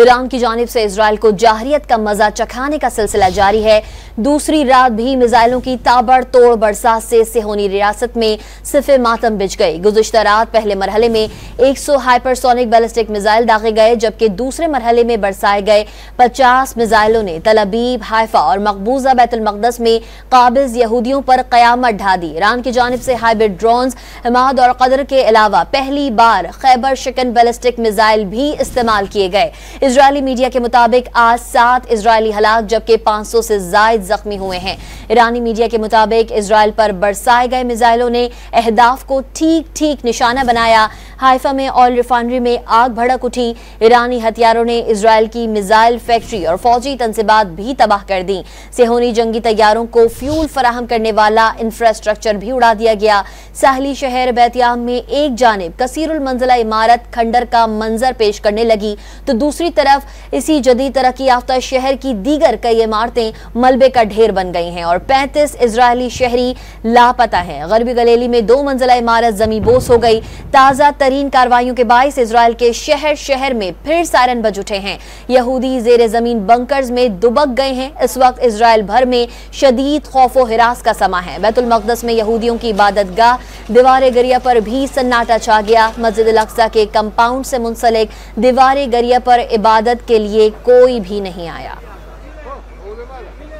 Iran की जानिब से इजराइल को जाहरियत का मजा चखाने का सिलसिला जारी है। दूसरी रात भी मिसाइलों की ताबड़तोड़ बरसात से सिहोनी रियासत में सिफे मातम बिछ गई। गुज़िश्ता रात पहले मरहले में 100 हाइपरसोनिक बैलिस्टिक मिसाइल दागे गए, जबकि दूसरे मरहले में बरसाए गए 50 मिसाइलों ने तल अबीब, हाइफा और मकबूजा बैतुल मक़दस में काबिज यहूदियों पर क़यामत ढा दी। ईरान की जानिब से हाइब्रिड ड्रोन्स, हमाद और कदर के अलावा पहली बार खैबर शिकन बैलिस्टिक मिसाइल भी इस्तेमाल किए गए। इजरायली मीडिया के मुताबिक आज 7 इजरायली हलाक जबकि 500 से जायद जख्मी हुए हैं। ईरानी मीडिया के मुताबिक इजराइल पर बरसाए गए मिसाइलों ने अहदाफ को ठीक निशाना बनाया। हाइफा में ऑयल रिफाइनरी में आग भड़क उठी। ईरानी हथियारों ने इजराइल की मिसाइल फैक्ट्री और फौजी तंसीबात भी तबाह कर दी। सिहोनी जंगी तैयारों को फ्यूल फराहम करने वाला इंफ्रास्ट्रक्चर भी उड़ा दिया गया। साहली शहर बैतियाम में एक जानिब कसीरुल मंजिला इमारत खंडर का मंजर पेश करने लगी, तो दूसरी तरफ इसी जदीद तरक्की याफ्ता शहर की दीगर कई इमारतें मलबे का ढेर बन गई हैं और 35 इजरायली शहरी लापता हैं। गरबी गलेली में 2 मंजिला इमारत जमीबोस हो गई। ताज़ा तरीन कार्रवाइयों के बायस इजराइल के शहर में फिर सायरन बज उठे हैं। यहूदी जेर जमीन बंकर्स में दुबक गए हैं। इस वक्त इजराइल भर में शदीद खौफो हिरास का समा है। बैतुल मक़दस में यहूदियों की इबादतगाह दीवार गरिया पर भी सन्नाटा छा गया। मस्जिद अल अक्सा के कंपाउंड से मुंसलिक दीवार गरिया पर इबादत के लिए कोई भी नहीं आया।